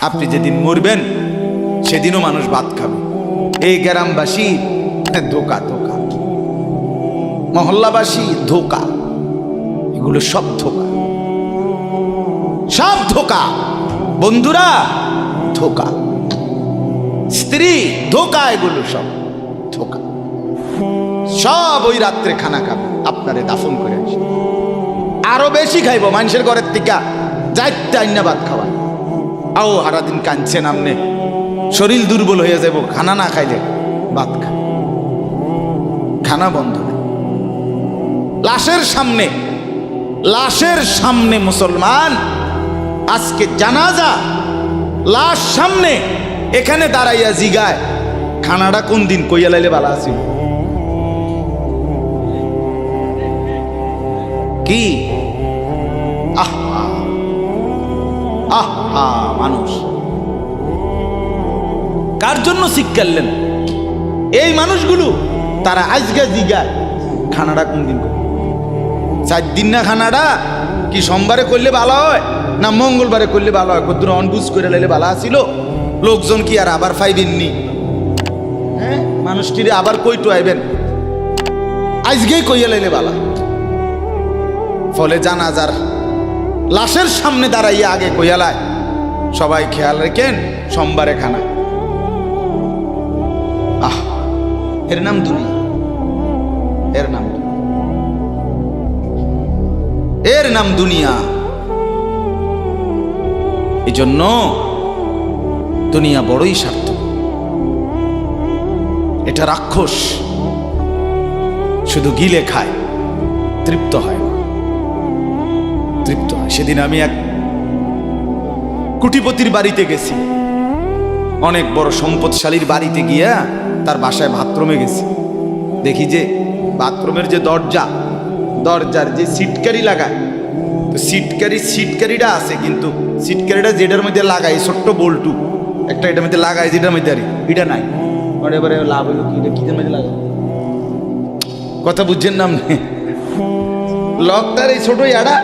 আপনি যেদিন মরবেন সেদিনও মানুষ ভাত খাবে। এই গ্রামবাসী ধোকা ধোকা, মহল্লাবাসী ধোকা, এগুলো সব ধোকা, সব ধোকা। বন্ধুরা ধোকা, স্ত্রী ধোকা, এগুলো সব ধোকা। সব ওই রাত্রে খানা খাবে, আপনারে দাফন করে আসে। আরো বেশি খাইব মানুষের ঘরের থেকে যাইতে আইনা ভাত খাওয়া। আও সারাদিন কাঁদছেন আমনে, শরীর দুর্বল হয়ে যাব খানা না খাইলে। ভাত খা, খানা বন্ধ নেই। লাশের সামনে, লাশের সামনে মুসলমান আজকে জানাজা, লাশ সামনে, এখানে দাঁড়াইয়া জিগায় খানাটা কোন দিন কইয়া লাইলে ভালো আছিল। কি আহা আহা, মানুষ কার জন্য শিক্ষালেন? এই মানুষগুলো তারা আজকে জিগায় খানাটা কোন দিন। 4 দিন না খানাটা কি সোমবারে করলে ভালো হয় না মঙ্গলবারে করলে ভালো হয়? কত অনবুঝ করে লাইলে ভালো আছিল। লোকজন কি আর আবার পাইবেননি? হ্যাঁ, মানুষটিরে আবার কইটো আইবেন, আজকেই কইয়া লাইলে ভালো। ফলে জানাজার লাশের সামনে দাঁড়াইয়া আগে কইয়ালায় সবাই খেয়াল রেখেন সোমবারে খানা। আহ, এর নাম দুনিয়া, এর নাম, এর নাম দুনিয়া। এই জন্য দুনিয়া বড়ই স্বার্থ, এটা রাক্ষস, শুধু গিলে খায়, তৃপ্ত হয় না, তৃপ্ত হয়। সেদিন আমি এক কোটিপতির বাড়িতে গেছি, অনেক বড় সম্পদশালীর বাড়িতে গিয়া তার বাসায় বাথরুমে গেছি। দেখি যে বাথরুমের যে দরজা, দরজার যে সিটকারি লাগায়, তো সিটকারিটা আছে, কিন্তু সিটকারিটা যেটার মধ্যে লাগায় ছোট্ট বল্টু একটা, এটার মধ্যে লাগায় যেটার মধ্যে এটা নাই। এবারে লাভ হইলো কি, এটা কিদের মধ্যে লাগায়? কথা বুঝছেন না? লকটার এই ছোট ইয়াটা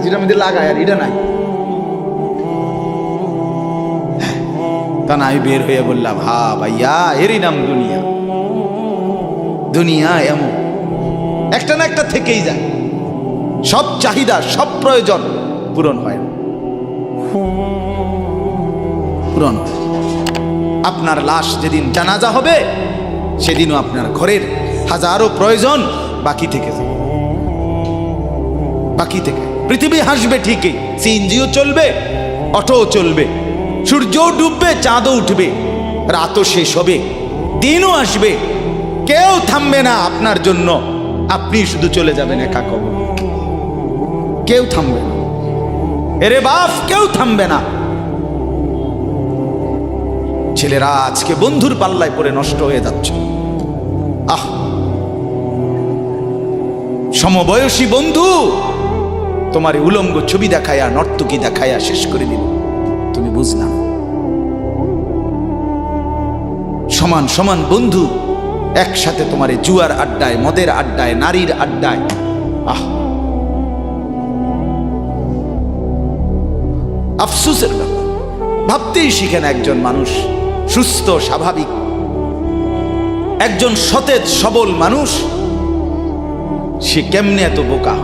যেটার মধ্যে লাগায়, আর এটা নাই। তা না, আমি বের হয়ে বললাম, হা ভাইয়া, এরই নাম দুনিয়া। দুনিয়া এমন একটা না একটা থেকেই যায়, সব চাহিদা, সব প্রয়োজন পূরণ হয় না, পূরণ। আপনার লাশ যেদিন জানাজা হবে সেদিনও আপনার ঘরের হাজারো প্রয়োজন বাকি থেকে যাবে, বাকি থেকে। পৃথিবী হাসবে ঠিকই, সিএনজিও চলবে, অটোও চলবে, সূর্যও ডুববে, চাঁদও উঠবে, রাতও শেষ হবে, দিনও আসবে, কেউ থামবে না আপনার জন্য। আপনি শুধু চলে যাবেন একা কবর, কেউ থামবে না। এরে বাপ, কেউ থামবে না। ছেলেরা আজকে বন্ধুর পাল্লায় পড়ে নষ্ট হয়ে যাচ্ছে। আহ, সমবয়সী বন্ধু তোমার উলঙ্গ ছবি দেখায়া, নর্তকী দেখায়া শেষ করে দিল, তুমি বুঝলাম। সমান সমান বন্ধু একসাথে তোমার জুয়ার আড্ডায়, মদের আড্ডায়, নারীর আড্ডায়। আহ, আফসোসের ব্যাপার। ভাবতেই শিখে না একজন মানুষ সুস্থ স্বাভাবিক, একজন সতেজ সবল মানুষ, সে কেমনে এত বোকা,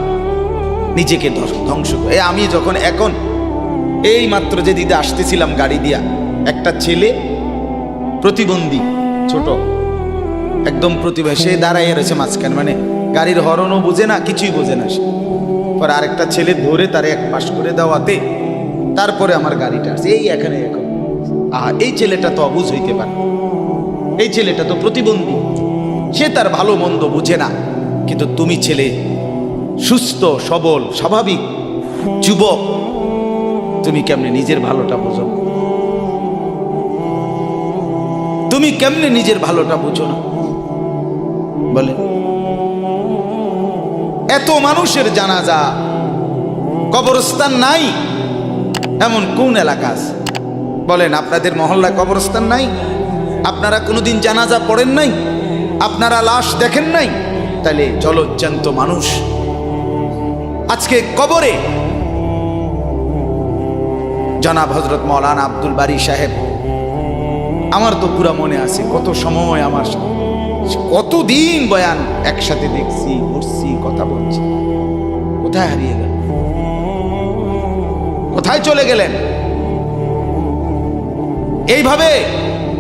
নিজেকে ধ্বংস করে। আমি যখন এখন এই মাত্র যে দিদা আসতেছিলাম গাড়ি দিয়া, একটা ছেলে প্রতিবন্ধী, ছোট একদম প্রতিভা, সে দাঁড়াইয়া রয়েছে মাঝখানে, মানে গাড়ির হর্নও বোঝে না, কিছুই বোঝে না সে। পর আরেকটা ছেলে ধরে তারে এক পাশ করে দেওয়াতে তারপরে আমার গাড়িটা আসছে এই এখানে। এখন এই ছেলেটা তো অবুঝ হইতে পারে, এই ছেলেটা তো প্রতিবন্ধী, সে তার ভালো মন্দ বুঝে না। কিন্তু তুমি ছেলে সুস্থ সবল স্বাভাবিক যুবক, তুমি কেমনে নিজের ভালোটা বোঝো? তুমি কেমনে নিজের ভালোটা বুঝো না বলে? এত মানুষের জানাজা, কবরস্থান নাই এমন কোন এলাকা আছে বলেন? আপনাদের মহল্লায় কবরস্থান নাই? আপনারা কোনোদিন জানাজা পড়েন নাই? আপনারা লাশ দেখেন নাই? তাহলে জলজ্জান্ত মানুষ আজকে কবরে জনাব হযরত মাওলানা আব্দুল বারী সাহেব, আমার তো পুরা মনে আছে কত সময় আমার কতদিন বয়ান একসাথে দেখছি, ঘুরছি, কথা বলছি। কোথায় হারিয়ে গেল? কোথায় চলে গেলেন? এইভাবে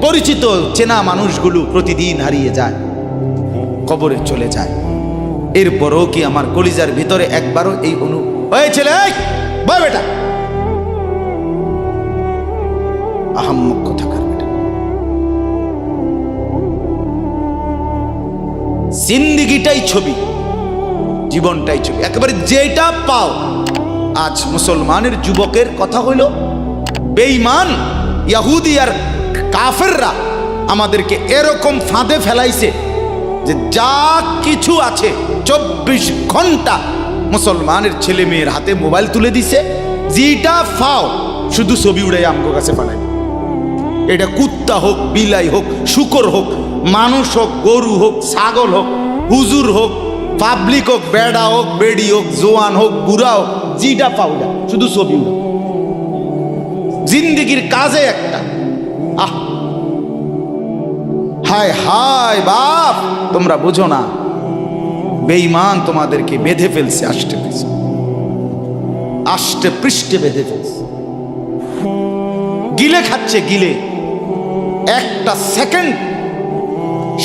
পরিচিত চেনা মানুষগুলো প্রতিদিন হারিয়ে যায়, কবরে চলে যায়। এরপরও কি আমার কলিজার ভিতরে একবারও এই ওই ছেলে, বয় বেটা, আহাম্মক কোথাকার বেটা, জিন্দিগিটাই ছবি, জীবনটাই ছবি, একেবারে যেটা পাও। আজ মুসলমানের যুবকের কথা হইল বেঈমান ইহুদি আর কাফেররা আমাদেরকে এরকম ফাঁদে ফেলাইছে যে যা কিছু আছে 24 ঘন্টা মুসলমানের ছেলে মেয়ের হাতে মোবাইল তুলে দিছে, যেটা ফাও শুধু ছবি উড়াই আমগো কাছে পাঠায়। এটা কুত্তা হোক, বিলাই হোক, শুকর হোক, মানুষ হোক, গরু হোক, ছাগল হোক, হুজুর হোক, পাবলিক হোক, বেড়া হোক, বেড়ি হোক, জোয়ান হোক, বুড়া হোক, যেটা পাও না শুধু ছবি উড়াও। জিন্দিগির কাজে একটা। আহ, হায় হায় বাপ, তোমরা বুঝো না, বেঈমান তোমাদেরকে বেঁধে ফেলছে, আষ্টে পৃষ্ঠে বেঁধে ফেলছে, গিলে খাচ্ছে, গিলে। একটা সেকেন্ড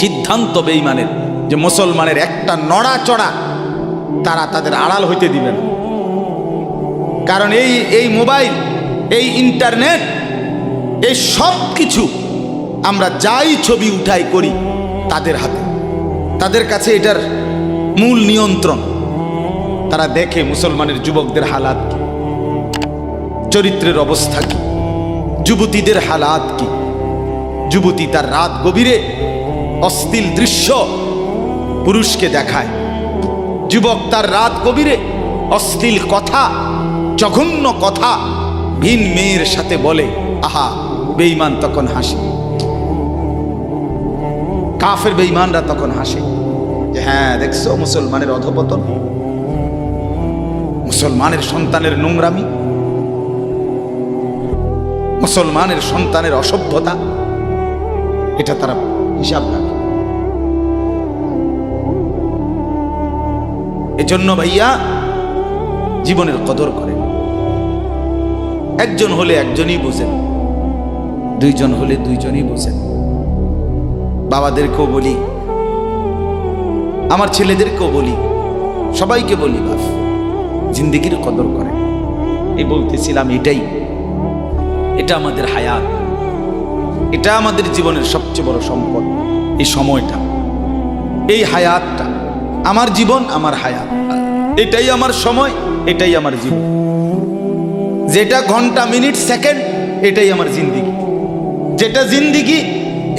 সিদ্ধান্ত বেঈমানের যে মুসলমানের একটা নড়াচড়া তারা তাদের আড়াল হইতে দিবে না। কারণ এই মোবাইল, এই ইন্টারনেট, এই সব কিছু আমরা যাই ছবি উঠাই করি তাদের হাতে, তাদের কাছে এটার মূল নিয়ন্ত্রণ। তারা দেখে মুসলমানের যুবকদের হালাত কি, চরিত্রের অবস্থা কি, যুবতীদের হালাত কি। যুবতী তার রাত গভীরে অশ্লীল দৃশ্য পুরুষকে দেখায়, যুবক তার রাত গভীরে অশ্লীল কথা, জঘন্য কথা ভিন মেয়ের সাথে বলে। আহা, বেঈমান তখন হাসে, কাফের বেঈমানরা তখন হাসে যে হ্যাঁ দেখছো মুসলমানের অধপতন, মুসলমানের সন্তানের নোংরামি, মুসলমানের সন্তানের অসভ্যতা, এটা তারা হিসাব রাখে। এজন্য ভাইয়া জীবনের কদর করেন। একজন হলে একজনই বোঝেন, দুইজন হলে দুইজনই বোঝেন। বাবাদেরকেও বলি, আমার ছেলেদেরকেও বলি, সবাইকে বলি, বাপ জিন্দিগির কদর করেন। এই বলতেছিলাম, এটা আমাদের হায়াত, এটা আমাদের জীবনের সবচেয়ে বড় সম্পদ। এই সময়টা, এই হায়াতটা, আমার জীবন, আমার হায়াত, এটাই আমার সময়, এটাই আমার জীবন। যেটা ঘন্টা, মিনিট, সেকেন্ড, এটাই আমার জিন্দিগি। যেটা জিন্দিগি,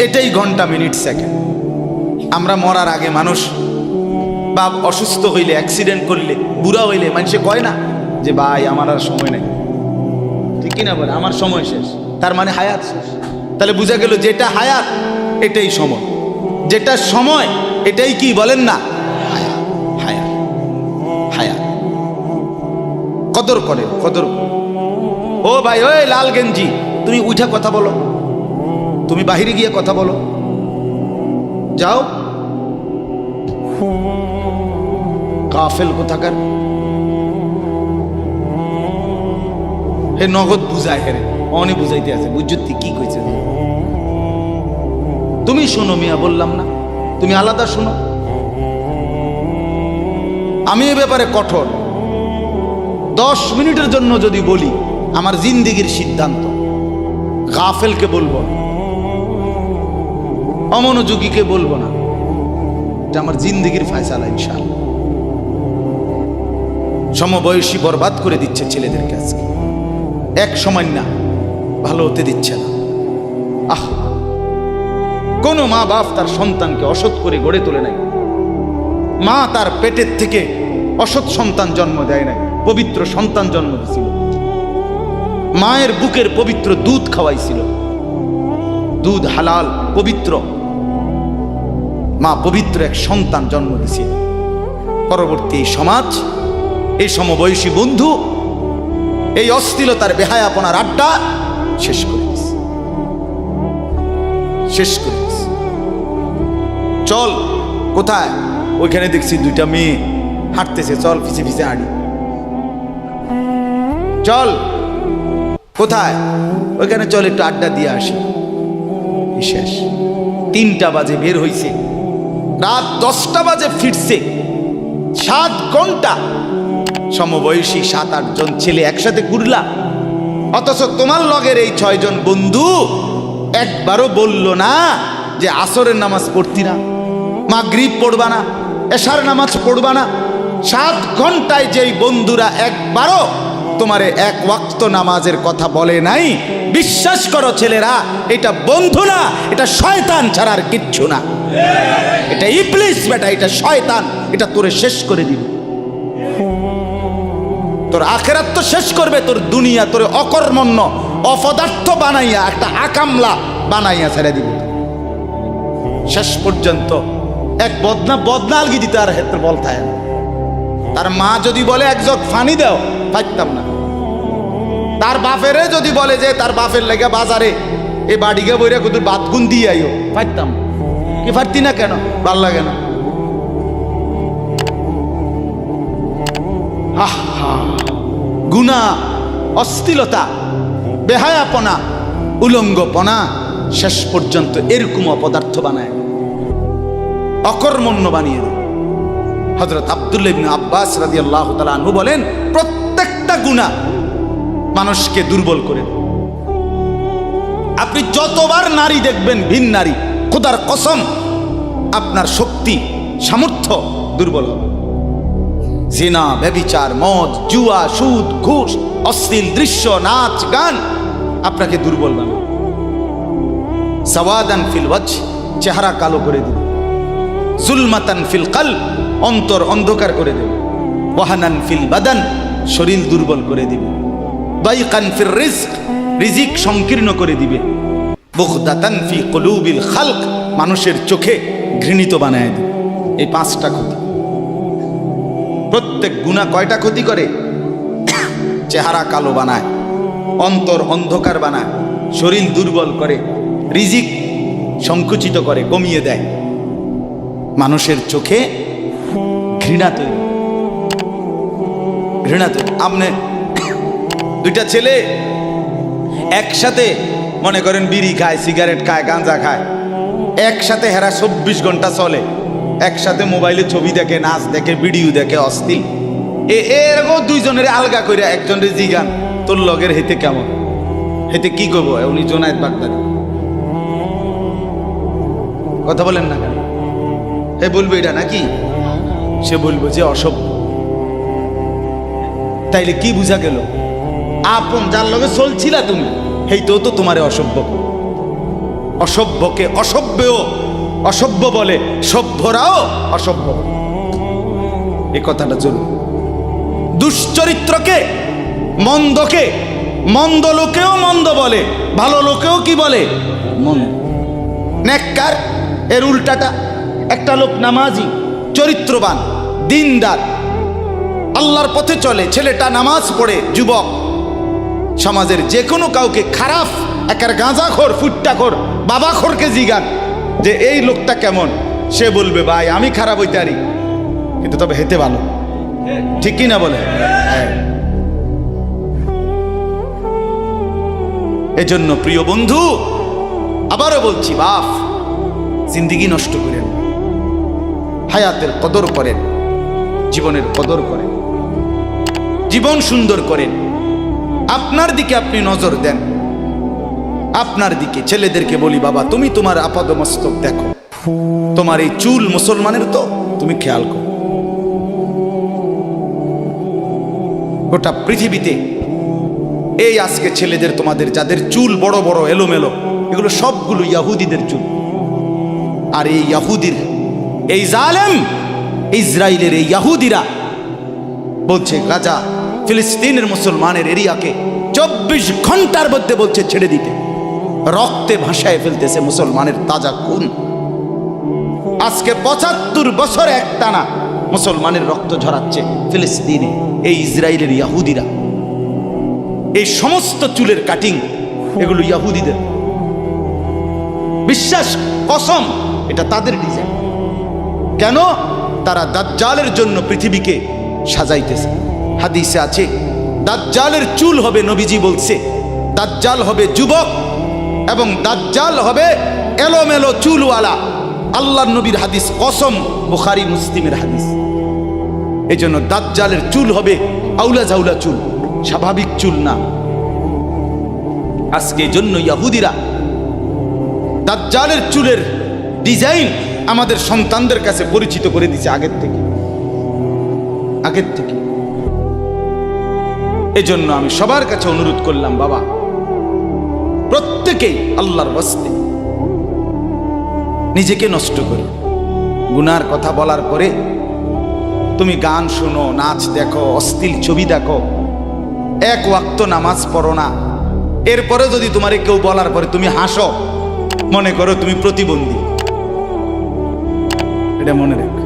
এটাই ঘন্টা, মিনিট, সেকেন্ড। আমরা মরার আগে মানুষ বা অসুস্থ হইলে, অ্যাক্সিডেন্ট করলে, বুড়া হইলে মানুষে কয় না যে ভাই আমার আর সময় নেই, ঠিক কিনা বলে, আমার সময় শেষ, তার মানে হায়াত শেষ। তাহলে বোঝা গেল যেটা হায়াত এটাই সময়, যেটা সময় এটাই কি বলেন না, হায়াত। হায়াত, হায়াত। কদর করে, কদর। ও ভাই, ওই লাল গেঞ্জি, তুমি উঠা কথা বলো, তুমি বাহিরে গিয়ে কথা বলো, যাও। কাফেল কোথাকার, হে নগদ বুঝায়, হেরে অনে বুঝাইতে আছে, বুঝতে কি কইছে। তুমি শোনো মিয়া, বললাম না তুমি আলাদা শোনো। আমি এ ব্যাপারে কঠোর। 10 মিনিটের জন্য যদি বলি আমার জিন্দিগির সিদ্ধান্ত, গাফেলকে বলবো, অমনোযোগীকে বলবো না, এটা আমার জিন্দিগির ফয়সালা ইনশাআল্লাহ। সমবয়সী বরবাদ করে দিচ্ছে ছেলেদের কাছে, এক সময় না ভালো হতে দিচ্ছে না। আহ, কোন মা বাপ তার সন্তানকে অসৎ করে গড়ে তোলে নাই। মা তার পেটের থেকে অসৎ সন্তান জন্ম দেয় নাই, পবিত্র সন্তান জন্ম দিয়েছিল। মায়ের বুকের পবিত্র দুধ খাওয়াইছিল, দুধ হালাল পবিত্র। মা পবিত্র এক সন্তান জন্ম দিয়েছিল। পরবর্তী সমাজ, এই সমবয়সী বন্ধু, এই অশ্লীলতার বেহায়াপনার আড্ডা শেষ করে দিস, শেষ করে দিস। চল কোথায়? ওইখানে দেখছি দুইটা মেয়ে হাঁটতেছে, চল পিছে পিছে হাঁটি। চল কোথায়? ওইখানে চল একটু আড্ডা দিয়ে আসি। শেষ। 3টা বাজে বের হইছে, রাত 10টা বাজে ফিরছে। 7 ঘন্টা সমবয়সী 7-8 জন ছেলে একসাথে ঘুরলা, অথচ তোমার লগের এই 6 জন বন্ধু একবারও বলল না যে আসরের নামাজ পড়তি না, মাগরিব পড়বা না, এশার নামাজ পড়বা না। 7 ঘন্টায় যেই বন্ধুরা একবারও তোমারে 1 ওয়াক্ত নামাজের কথা বলে নাই, বিশ্বাস করো ছেলেরা, এটা বন্ধু না, এটা শয়তান ছাড়া আর কিচ্ছু না। এটা ইবলিস বেটা, এটা শয়তান, এটা তোরে শেষ করে দিবে। তোর আখেরাত তো শেষ করবে, তোর দুনিয়া তোরে অকর্মণ্য অপদার্থ বানাইয়া একটা আকামলা বানাইয়া ছেড়ে দিবে। শেষ পর্যন্ত এক বদনা আলগি দিতে আর হেত্র বলতায় না। তার মা যদি বলে 1 জগ ফানি দাও, পাইতাম না। তার বাপেরে যদি বলে যে তার বাপের লেগে বাজারে এই বাড়িকে বইরা কত বাতগুন দিয়ে আইও, পাইতাম কি? পারতি না কেন? ভাল লাগে না। গুনাহ, অশ্লীলতা, বেহায়াপনা, উলঙ্গপনা শেষ পর্যন্ত এরকম অপদার্থ বানায়, অকর্মণ্য বানিয়ে দেয়। হযরত আব্দুল্লাহ ইবনে আব্বাস রাদিয়াল্লাহু তাআলা আনহু বলেন, প্রত্যেকটা গুনাহ মানুষকে দুর্বল করে। আপনি যতবার নারী দেখবেন ভিন নারী, খোদার কসম আপনার শক্তি সামর্থ্য দুর্বল হবে। জিনা, ব্যভিচার, মদ, জুয়া, সুদ, ঘুষ, অশ্লীল দৃশ্য, নাচ, গান আপনাকে দুর্বল বানাবে। সাওয়াদান ফিল ওয়াজহ, চেহারা কালো করে দিবে। জুলমাতান ফিল কলব, অন্তর অন্ধকার করে দেবে। ওয়াহানান ফিল বাদান, শরীর দুর্বল করে দিবে। দাইকান ফির রিজক, রিজিক সংকীর্ণ করে দিবে। বুগদাতান ফি কুলুবিল খালক, মানুষের চোখে ঘৃণিত বানায় দিবে। এই 5টা ক্ষতি। প্রত্যেক গুনাহ কয়টা ক্ষতি করে? চেহারা কালো বানায়, অন্তর অন্ধকার বানায়, শরীর দুর্বল করে, রিজিক সংকুচিত করে, কমিয়ে দেয়, মানুষের চোখে ঘৃণা তৈরি, ঘৃণা তৈরি। আপনি 2টা ছেলে একসাথে মনে করেন বিড়ি খায়, সিগারেট খায়, গাঁজা খায়, একসাথে হেরা 24 ঘন্টা চলে, একসাথে মোবাইলে ছবি দেখে, নাচ দেখে, ভিডিও দেখে, অস্থির। এরকম 2 জনের আলগা করে একজনের জিগান, তোর লগের হেতে কেমন, হেতে কি করবো? উনি জোনায়েদ বাগদাদি। কথা বলেন না কেন? হে বলবো এটা নাকি? সে বলবো যে অসভ্য। তাইলে কি বুঝা গেল? আপন যার লগে চলছিলা তুমি, হেইতেও তো তোমারে অসভ্য। অসভ্যকে অসভ্যও অসভ্য বলে, সভ্যরাও অসভ্য। এই কথাটা জরুরি। দুশ্চরিত্রকে, মন্দকে মন্দ লোকেও মন্দ বলে, ভালো লোকেও কি বলে? মন্দ। নেককার এর উল্টাটা। একটা লোক নামাজি, চরিত্রবান, দিনদার, আল্লাহর পথে চলে, ছেলেটা নামাজ পড়ে, যুবক, সমাজের যে কোনো কাউকে খারাপ, একার গাঁজাখোর, ফুট্টাখোর, বাবাখোরকে জিগান যে এই লোকটা কেমন, সে বলবে ভাই আমি খারাপ হইতে পারি, কিন্তু তবে হেতে ভালো। ঠিক কি না বলে? এজন্য প্রিয় বন্ধু, আবারও বলছি, বাপ জিন্দিগি নষ্ট করেন, হায়াতের কদর করেন, জীবনের কদর করেন, জীবন সুন্দর করেন। আপনার দিকে আপনি নজর দেন, আপনার দিকে। ছেলেদেরকে বলি, বাবা তুমি তোমার আপাদমস্তক দেখো, তোমার এই চুল মুসলমানের তো, তুমি খেয়াল করো। গোটা পৃথিবীতে এই আজকে ছেলেদের, তোমাদের যাদের চুল বড় বড় এলোমেলো, এগুলো সবগুলো ইয়াহুদিদের চুল। আর এই ইয়াহুদির, এই জালেম ইসরায়েলের এই ইয়াহুদিরা বলছে গাজা, ফিলিস্তিনের মুসলমানের এরিয়াকে 24 ঘন্টার মধ্যে বলছে ছেড়ে দিতে। রক্তে ভাসায় ফেলতেছে মুসলমানের তাজা খুন। আজকে 75 বছর একটানা মুসলমানের রক্ত ঝরাচ্ছে ফিলিস্তিনে এই ইসরায়েলের ইয়াহুদিরা। এই সমস্ত চুলের কাটিং এগুলো ইহুদিদের, বিশ্বাস কসম এটা তাদের ডিজাইন। কেন? তারা দাজ্জালের জন্য পৃথিবীকে সাজাইতেছে। হাদিসে আছে দাজ্জালের চুল হবে, নবীজি বলছে দাজ্জাল হবে যুবক এবং দাজ্জাল হবে এলোমেলো চুলওয়ালা। আল্লাহর নবীর হাদিস, কসম, বুখারী মুসলিমের হাদিস। এই জন্য দাজ্জালের চুল হবে আউলা জাউলা চুল, স্বাভাবিক চুল না। আজকে এই জন্য ইহুদিরা দাজ্জালের চুলের ডিজাইন আমাদের সন্তানদের কাছে পরিচিত করে দিচ্ছে আগের থেকে। এজন্য আমি সবার কাছে অনুরোধ করলাম, বাবা প্রত্যেকেই আল্লাহর ওয়াস্তে নিজেকে নষ্ট করে। গুনার কথা বলার পরে তুমি গান শোনো, নাচ দেখো, অশ্লীল ছবি দেখো, এক ওয়াক্ত নামাজ পড়ো না, এরপরে যদি তোমারে কেউ বলার পরে তুমি হাসো, মনে করো তুমি প্রতিবন্ধী। এটা মনে রেখো,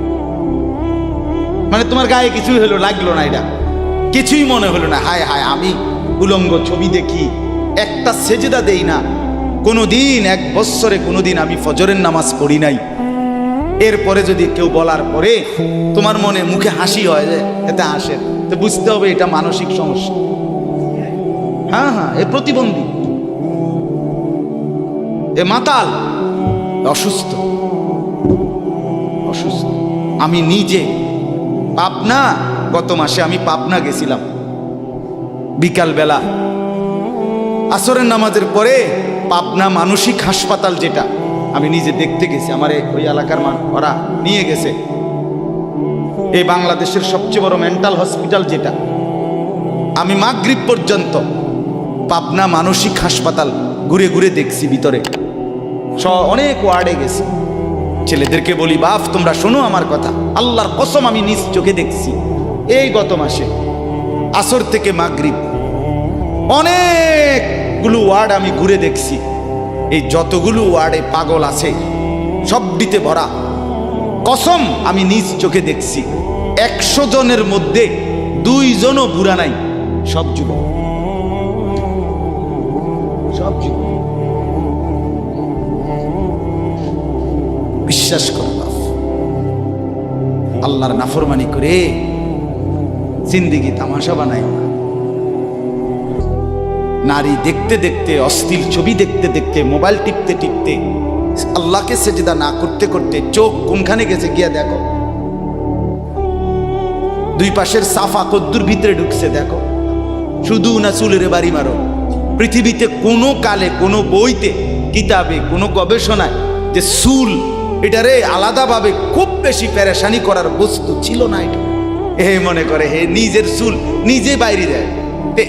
মানে তোমার গায়ে কিছুই হলো, লাগলো না, এটা কিছুই মনে হলো না। হায় হায়, আমি উলঙ্গ ছবি দেখি, একটা সেজদা দেই না কোনোদিন, 1 বছরে কোনোদিন আমি ফজরের নামাজ পড়ি নাই, এরপরে যদি কেউ বলার পরে তোমার মনে মুখে হাসি হয়, যে এতে হাসে, তো বুঝতে হবে এটা মানসিক সমস্যা। হ্যাঁ, এ প্রতিবন্ধী, এ মাতাল, অসুস্থ। আমি নিজে পাবনা, গত মাসে আমি পাবনা গেছিলাম, বিকালবেলা আসরের নামাজের পরে পাবনা মানসিক হাসপাতাল, যেটা আমি নিজে দেখতে গেছি, আমার ওই এলাকার ওরা নিয়ে গেছে, এই বাংলাদেশের সবচেয়ে বড় মেন্টাল হসপিটাল যেটা। আমি মাগরিব পর্যন্ত পাবনা মানসিক হাসপাতাল ঘুরে ঘুরে দেখছি, ভিতরে অনেক ওয়ার্ডে গেছি। ছেলেদেরকে বলি, বাপ তোমরা শোনো আমার কথা, আল্লাহর কসম আমি নিজ চোখে দেখছি। এই গত মাসে আসর থেকে মাগরিব অনেকগুলো ওয়ার্ড আমি ঘুরে দেখছি। এই যতগুলো ওয়ার্ডে পাগল আছে সবটিতে ভরা, কসম আমি নিজ চোখে দেখছি। 100 জনের মধ্যে 2 জনও বুড়া নাই, সব যুবক, সব যুবক। বিশ্বাস করো বাপ, আল্লাহর নাফরমানি করে জিন্দেগি তামাশা বানাই না। নারী দেখতে দেখতে, অশ্লীল ছবি দেখতে দেখতে, মোবাইল টিপতে টিপতে, আল্লাহকে সেজদা না করতে করতে চোখ কোনখানে গেছে গিয়া দেখো। 2 পাশের সাফা কদ্দুর ভিতরে ঢুকছে দেখো। শুধু না চুলের বাড়ি মারো, পৃথিবীতে কোনো কালে, কোনো বইতে, কিতাবে, কোনো গবেষণায় যে চুল এটারে আলাদাভাবে খুব বেশি পেরেশানি করার বস্তু ছিল না। এটা মনে করে নিজের চুল নিজে বাইরে দেয়,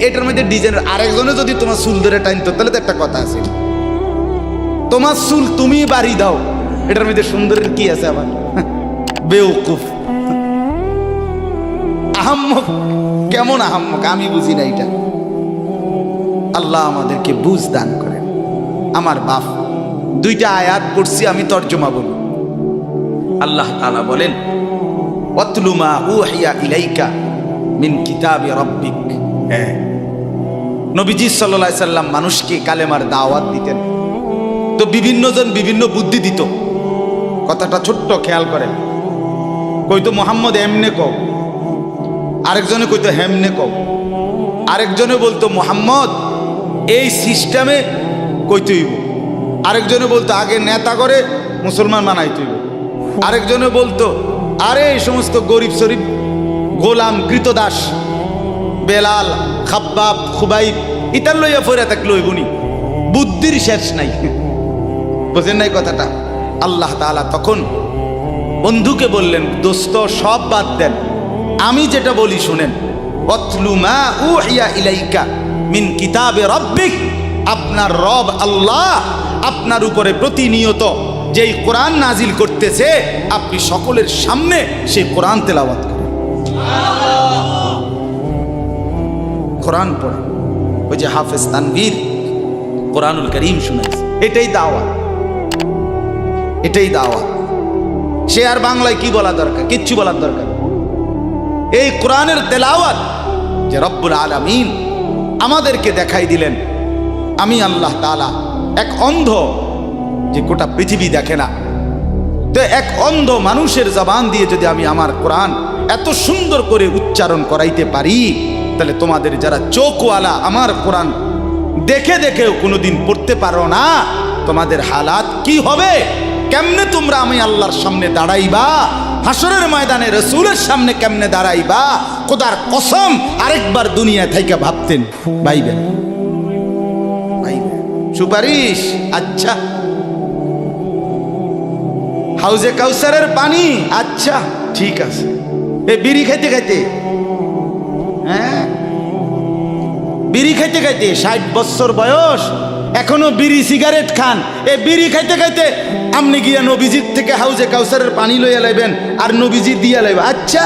এটার মধ্যে ডিজাইন। আরেকজনে যদি তোমার চুল ধরে টাইনতো তাহলে তো একটা কথা আছে, তোমার চুল তুমি বাড়ি দাও, এটার মধ্যে সুন্দরের কি আছে? আবার বেউকুফ, আহাম্মক, কেমন আহাম্মক আমি বুঝি না এটা। আল্লাহ আমাদেরকে বুঝ দান করেন। আমার বাপ 2টা আয়াত পড়ছি, আমি তর্জমা বলি। আল্লাহ তাআলা বলেন, ওয়াতলু মা উহিয়া ইলাইকা মিন কিতাবি রাব্বিক। নবীজি সাল্লাল্লাহু আলাইহি সাল্লাম মানুষকে কালেমার দাওয়াত দিতেন, তো বিভিন্ন জন বিভিন্ন বুদ্ধি দিত। কথাটা ছোট্ট খেয়াল করেন, কইতো মুহাম্মদ এমনে কও, আরেকজনে কইতো হেমনে কও, আরেকজনে বলতো মুহাম্মদ এই সিস্টেমে কইতে হইব, আরেকজনে বলতো আগে নেতা করে মুসলমান বানাইতে হইব, আরেকজনে বলতো আরে এই সমস্ত গরিব শরীফ গোলাম কৃতদাস বেলাল খাব্বাব খুবাইব ইতার লইয়া ফইরা থাকলে হইবনি। বুদ্ধির শেষ নাই, বুঝেন নাই কথাটা? আল্লাহ তাআলা তখন বন্ধুকে বললেন, দোস্ত সব বাদ দেন, আমি যেটা বলি শুনেন। ওয়াতলু মা উহিয়া ইলাইকা মিন কিতাবে রাব্বিক, আপনার রব আল্লাহ আপনার উপরে প্রতিনিয়ত যেই কোরআন নাজিল করতেছে, আপনি সকলের সামনে সেই কোরআন তেলাওয়াত করেন, কোরআন পড়েন। ওই যে হাফেজ তানভীর কোরআনুল কারীম শুনাইছে, এটাই দাওয়াত, এটাই দাওয়াত। সে আর বাংলায় কি বলা দরকার? কিচ্ছু বলার দরকার। এই কোরআনের তেলাওয়াত যে রব্বুল আলামিন আমাদেরকে দেখাই দিলেন আমি আল্লাহ তাআলা এক অন্ধ, যে গোটা পৃথিবী দেখে না, তো এক অন্ধ মানুষের জবান দিয়ে যদি আমি আমার কোরআন এত সুন্দর করে উচ্চারণ করাইতে পারি, তাহলে তোমাদের যারা চোখওয়ালা আমার কোরআন দেখে দেখেও কোনোদিন পড়তে পারো না, তোমাদের হালাত কি হবে? কেমনে তোমরা আমি আল্লাহর সামনে দাঁড়াইবা? হাসরের ময়দানে রাসূলের সামনে কেমনে দাঁড়াইবা? খোদার কসম আরেকবার দুনিয়া থেকে ভাবতেন ভাইবেন সুপারিশ। আচ্ছা, হাউজে কাউসারের পানি, আচ্ছা ঠিক আছে। এ বিড়ি খাইতে খাইতে, হ্যাঁ বিড়ি খাইতে খাইতে 60 বছর বয়স, এখনো বিড়ি সিগারেট খান। এ বিড়ি খাইতে খাইতে আপনি গিয়া নবীজির থেকে হাউজে কাউসারের পানি লইয়া লাইবেন আর নবীজি দিয়া লাইবেন। আচ্ছা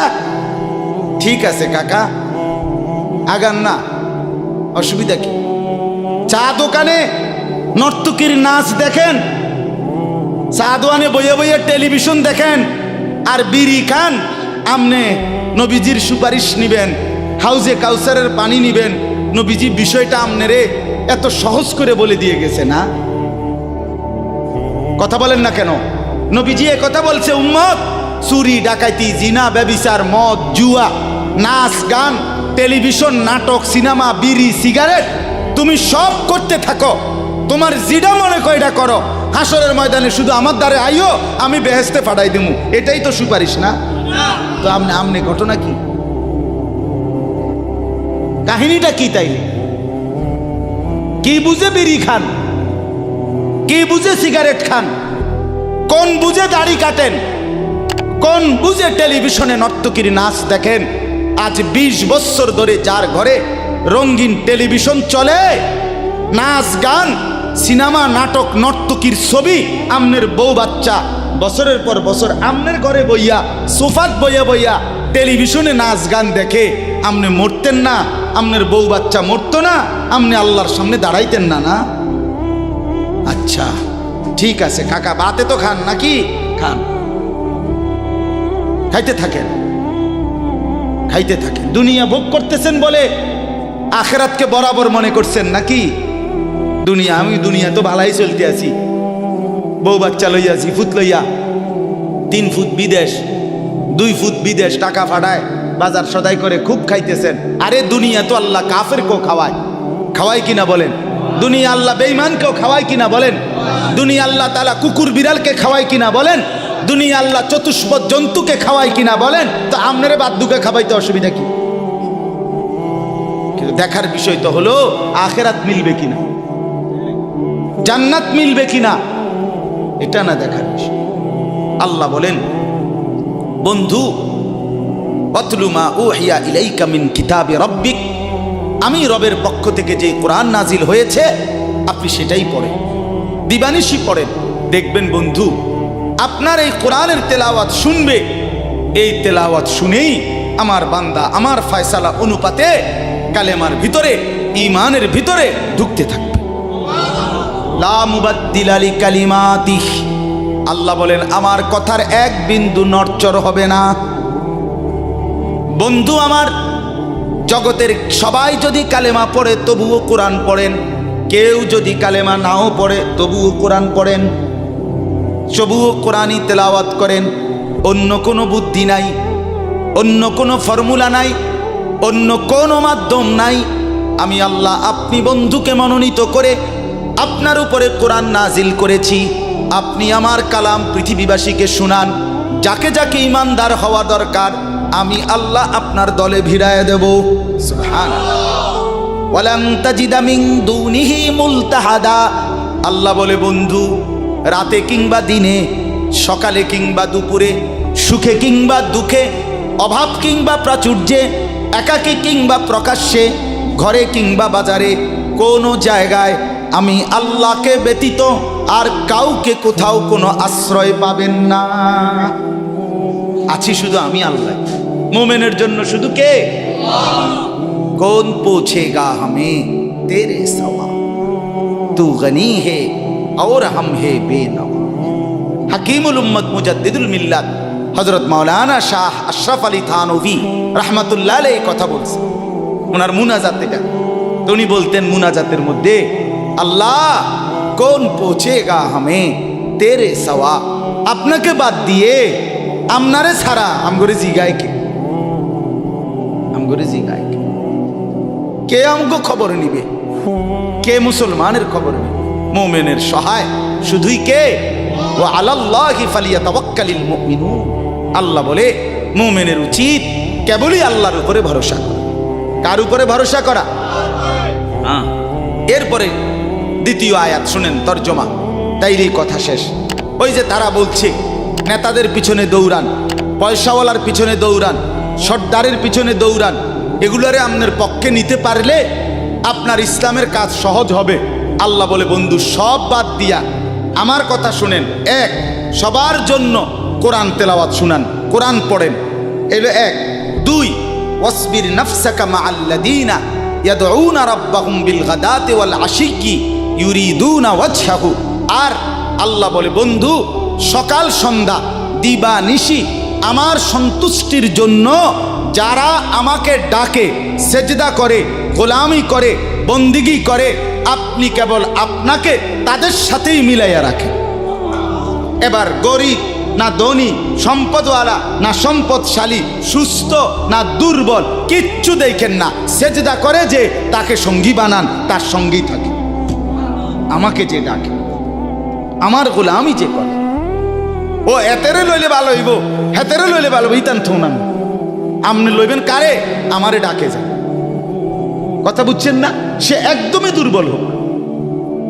ঠিক আছে কাকা, আগান না, অসুবিধা কি? চা দোকানে নর্তকীর নাচ দেখেন, চা দোকানে বইয়ে বইয়ে টেলিভিশন দেখেন, আর বিড়ি খান। আমনে নবীজির সুপারিশ নিবেন, হাউজে কাউসারের পানি নিবেন। নবীজি বিষয়টা আমনেরে এত সহজ করে বলে দিয়ে গেছে না? কথা বলেন না কেন? নবীজি এ কথা বলছে, উম্মত চুরি ডাকাইতি জিনা ব্যভিচার মদ জুয়া নাচ গান টেলিভিশন নাটক সিনেমা বিড়ি সিগারেট তুমি সব করতে থাকো, তোমার জিডা মনে কয়টা করো, হাসরের ময়দানে শুধু আমার দ্বারে আইও, আমি বেহেশতে পাঠাই দেবো। এটাই তো সুপারিশ না? তো আমনে ঘটনা কি, কাহিনীটা কি? তাইলে কি বুঝে বিড়ি খান, কি বুঝে সিগারেট খান, কোন বুঝে দাড়ি কাটেন, কোন বুঝে টেলিভিশনে নর্তকীর নাচ দেখেন? আজ 20 বছর ধরে যার ঘরে রঙিন টেলিভিশন চলে, নাচ গান সিনেমা নাটক নর্তকীর ছবি, আমনের বউ বাচ্চা বছরের পর বছর আমনের ঘরে বইয়া সোফাত বইয়া বইয়া টেলিভিশনে নাচ গান দেখে, আমনে মরতেন না? আমনের বউ বাচ্চা মরতো না? আমনে আল্লাহর সামনে দাঁড়াইতেন না? না? আচ্ছা ঠিক আছে কাকা, বাতে তো খান নাকি? খান, খাইতে থাকেন, খাইতে থাকেন। দুনিয়া ভোগ করতেছেন বলে আখিরাতকে বরাবর মনে করছেন নাকি? দুনিয়া, আমি দুনিয়া তো ভালাই চলতে আছি, বউ বাচ্চা লইয়া 2 ফুট লইয়া 3 ফুট বিদেশ 2 ফুট বিদেশ টাকা ফাটায় বাজার সদাই করে খুব খাইতেছেন। আরে দুনিয়া তো আল্লাহ কাফেরকেও খাওয়ায়, খাওয়ায় কিনা বলেন? দুনিয়া আল্লাহ বেঈমানকেও খাওয়ায় কিনা বলেন? দুনিয়া আল্লাহ তাআলা কুকুর বিড়ালকে খাওয়ায় কিনা বলেন? দুনিয়া আল্লাহ চতুষ্পদ জন্তুকে খাওয়ায় কিনা বলেন? তো আপনারে বাদ্দুকে খাওয়াইতে অসুবিধা কি? কিন্তু দেখার বিষয় তো হলো আখিরাত মিলবে কিনা, জান্নাত মিলবে কিনা, এটা না দেখার বিষয়। আল্লাহ বলেন, বন্ধু ওয়াতলু মা উহিয়া ইলাইকা মিন কিতাবি রাব্বিক, আমি রবের পক্ষ থেকে যে কোরআন নাজিল হয়েছে আপনি সেটাই পড়েন, দিবানিশি পড়েন। দেখবেন বন্ধু আপনার এই কোরআনের তেলাওয়াত শুনবে, এই তেলাওয়াত শুনেই আমার বান্দা আমার ফয়সালা অনুপাতে কালেমার ভিতরে ঈমানের ভিতরে ঢুকতে থাকবে। লা মুবাদ্দিলা লিকালিমাতিহি, আল্লাহ বলেন আমার কথার এক বিন্দু নড়চড় হবে না। বন্ধু আমার, জগতের সবাই যদি কালেমা পড়ে তবুও কোরআন পড়েন, কেউ যদি কালেমা নাও পড়ে তবুও কোরআন পড়েন, তবুও কোরআনই তেলাওয়াত করেন। অন্য কোনো বুদ্ধি নাই, অন্য কোনো ফর্মুলা নাই, অন্য কোনো মাধ্যম নাই। আমি আল্লাহ আপনি বন্ধুকে মনোনীত করে আপনার উপরে কোরআন নাজিল করেছি, আপনি আমার কালাম পৃথিবীবাসীকে শুনান। যাকে যাকে ইমানদার হওয়া দরকার আমি আল্লাহ আপনার দলে ভিড়ায় দেব। সুবহানাল্লাহ। ওয়ালান তাজিদা মিন দুনিহি মুলতাহাদা, আল্লাহ বলে বন্ধু রাতে কিংবা দিনে, সকালে কিংবা দুপুরে, সুখে কিংবা দুঃখে, অভাব কিংবা প্রাচুর্যে, একাকী কিংবা প্রকাশ্যে, ঘরে কিংবা বাজারে, কোনো জায়গায় আমি আল্লাহকে ব্যতীত আর কাউকে কোথাও কোনো আশ্রয় পাবেন না। আছি শুধু আমি আল্লাহ। মোমেনের জন্য শুধু কে? কৌন পৌঁছেগা হমে তেরে সওয়া, তু গনি হে और हम है बेनवा। हकीमुल उम्मत मुजद्दिदुल मिल्लत हजरत मौलाना शाह अशरफ अली थानवी रहमतुल्लाह अलैहि কথা বলছে ওনার মুনাজাত। এটা তো উনি বলতেন মুনাজাতের মধ্যে, আল্লাহ কোন পৌঁছেগা হামে তেরে সওয়া, আপনাকে বাদ দিয়ে আমনারে ছাড়া আমগরে জিগায় কে, আমগরে জিগায় কে, কে আমগো খবর নিবে, কে মুসলমানের খবর নিবে? মুমিনের সহায় শুধুই কে? ওয়া আলাল্লাহি ফালিয়াতাওয়াক্কালিল মুমিনুন। আল্লাহ বলে মুমিনের উচিত কেবলই আল্লাহর উপরে ভরসা করা। কার উপরে ভরসা করা? এরপরে দ্বিতীয় আয়াত শুনেন তর্জমা, তাইলেই কথা শেষ। ওই যে তারা বলছে নেতাদের পিছনে দৌড়ান, পয়সাওয়ালার পিছনে দৌড়ান, সর্দারের পিছনে দৌড়ান, এগুলোরে আপনার পক্ষে নিতে পারলে আপনার ইসলামের কাজ সহজ হবে। আল্লাহ বলে বন্ধু সব বাদ দিয়া আমার কথা শুনেন। এক, সবার জন্য কোরআন তেলাওয়াত শুনান, কোরআন পড়েন, এলো এক। দুই, ওয়াসবির নাফসাকা মাআল্লাযীনা ইয়াদউনা রাব্বাহুম বিল গাদাতি ওয়াল আশিয়্যি ইউরিদুনা ওয়াজহাহু। আর আল্লাহ বলে বন্ধু সকাল সন্ধ্যা দিবা নিশি আমার সন্তুষ্টির জন্য যারা আমাকে ডাকে, সেজদা করে, গোলামি করে, বন্দিগি করে, আপনি কেবল আপনাকে তাদের সাথেই মিলাইয়া রাখেন। এবার গরিব না ধনী, সম্পদওয়ালা না সম্পদশালী, সুস্থ না দুর্বল, কিচ্ছু দেখেন না, সেজদা করে যে তাকে সঙ্গী বানান, তার সঙ্গী থাকে। আমাকে যে ডাকে, আমার গোলামি যে করে, ও এতেরে লইলে ভালো হইব, হেতেরে লইলে ভালো হইব, ইতান থৌনান আমনে লইবেন কারে? আমারে ডাকে যায়। কথা বুঝছেন না? সে একদমই দুর্বল হোক।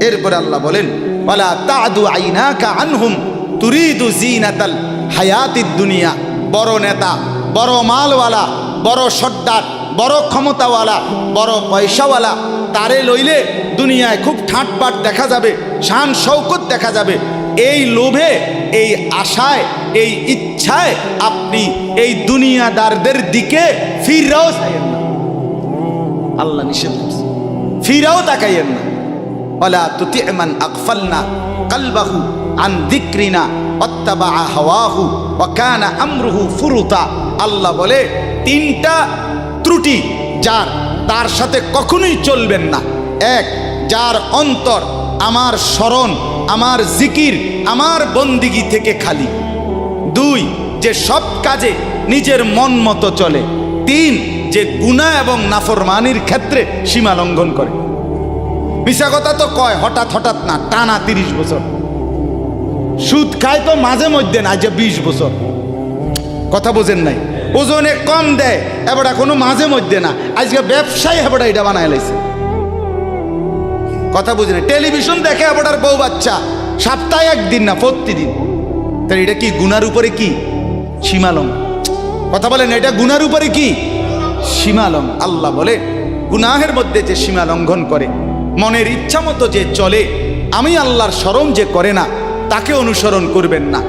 এরপরে আল্লাহ বলেন ওয়ালা তাদু আইনাকা আনহুম তুরিদু জিনাতাল হায়াতিদ দুনিয়া। বড় নেতা, বড় মালওয়ালা, বড় সর্দার, বড় ক্ষমতাওয়ালা, বড় পয়সাওয়ালা, তারে লইলে দুনিয়ায় খুব ঠাটবাট দেখা যাবে, শান শৌকত দেখা যাবে। এই লোভে, এই আশায়, এই ইচ্ছায় আপনি এই দুনিয়াদারদের দিকে ফিরাও চাইয়েন না। আল্লাহ নিষেধ করছে, ফিরাও তাকাইয়েন না। ওয়ালা তুতি মান আগফালনা কলবাহু আন যিকরিনা ওয়াত্তাবা হাওয়াহু ওয়া কানা আমরুহু ফুরুতা। আল্লাহ বলে তিনটা ত্রুটি যার, তার সাথে কখনোই চলবেন না। এক, যার অন্তর আমার স্মরণ, আমার জিকির, আমার বন্দিগি থেকে খালি। দুই, যে সব কাজে নিজের মন মতো চলে। তিন, যে গুনাহ এবং নাফরমানির ক্ষেত্রে সীমা লঙ্ঘন করে। মিশা কথা তো কয় হঠাৎ হঠাৎ না, টানা 30 বছর। সুদ খায় তো মাঝে মধ্যে না, যে 20 বছর। কথা বোঝেন নাই? ওজনে কম দেয় এবার কোনো মাঝে মধ্যে না, আজকে ব্যবসায়ী এবার এটা বানায় লাইছে। কথা বুঝেন? টেলিভিশন দেখে এবার বউ বাচ্চা, সপ্তাহে একদিন না, প্রতিদিন। তাহলে এটা কি গুনার উপরে কি সীমালং? কথা বলেন, এটা গুনার উপরে কি সীমালং? আল্লাহ বলে গুনাহের মধ্যে যে সীমা লঙ্ঘন করে, মনের ইচ্ছা মতো যে চলে, আমি আল্লাহর স্মরণ যে করে না, তাকে অনুসরণ করবেন না।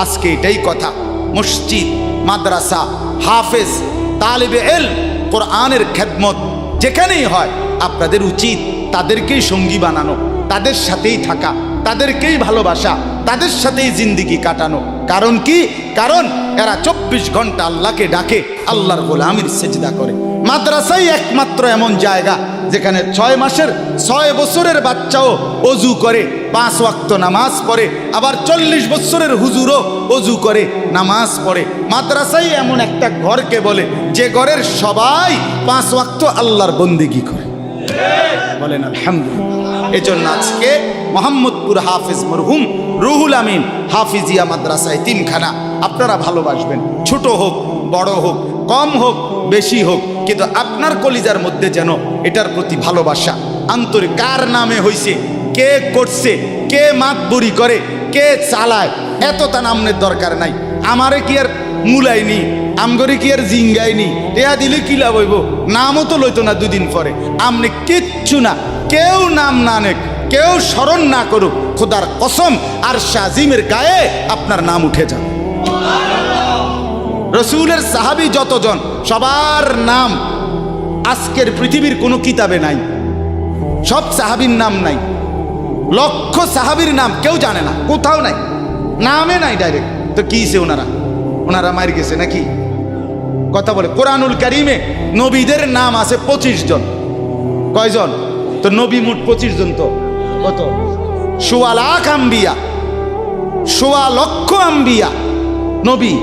আজকে এটাই কথা। মসজিদ, মাদ্রাসা, হাফেজ, তালিবে ইলম, কোরআনের খেদমত যেখানেই হয়, আপনাদের উচিত তাদেরকেই সঙ্গী বানানো, তাদের সাথেই থাকা, তাদেরকেই ভালোবাসা, তাদের সাথেই জিন্দিগি কাটানো। কারণ কি? কারণ এরা 24 ঘন্টা আল্লাহকে ডাকে, আল্লাহর গোলামির সেজদা করে। মাদ্রাসাই একমাত্র এমন জায়গা যেখানে 6 মাসের 6 বছরের বাচ্চাও অজু করে, 5 ওয়াক্ত নামাজ পড়ে, আবার 40 বছরের হুজুরও অজু করে, নামাজ পড়ে। মাদ্রাসাই এমন একটা ঘরকে বলে যে ঘরের সবাই 5 ওয়াক্ত আল্লাহর বন্দেগী করে। বলেন আলহামদুলিল্লাহ। এজন্য আজকে মোহাম্মদপুর হাফেজ মরহুম রুহুল আমিন হাফিজিয়া মাদ্রাসায় 3খানা আপনারা ভালোবাসবেন। ছোট হোক, বড় হোক, কম হোক, বেশি হোক, কিন্তু আপনার কলিজার মধ্যে যেন এটার প্রতি ভালোবাসা, আন্তরিক। কার নামে হইছে, কে করছে, কে মাতবুরি করে, কে চালায়, এত তা নামের দরকার নাই। আমারে কি আর মুলাইনি, আমগরে কি আর জিঙ্গাইনি, টেয়া দিলে কি লাভ হইব? নামও তো লইতো না 2 দিন পরে। আমনে কিচ্ছু না, কেউ নাম না নেক, কেউ স্মরণ না করুক, খোদার কসম আর শাজিমের গায়ে আপনার নাম উঠে যাবে। রসুলের সাহাবী যতজন, সবার নাম আজকের পৃথিবীর কোনো কিতাবে নাই। সব সাহাবীর নাম নাই। লক্ষ সাহাবীর নাম কেউ জানে না, কোথাও নাই, নামে নাই ডাইরেক্ট। তো কিছে ওনারা মার গেছে নাকি? কথা বলে কোরআনুল কারিমে নবীদের নাম আছে 25 জন। কয়জন? তো নবী মোট 25 জন। তো কত? 1.25 লাখ আম্বিয়া, 1.25 লক্ষ আম্বিয়া নবী।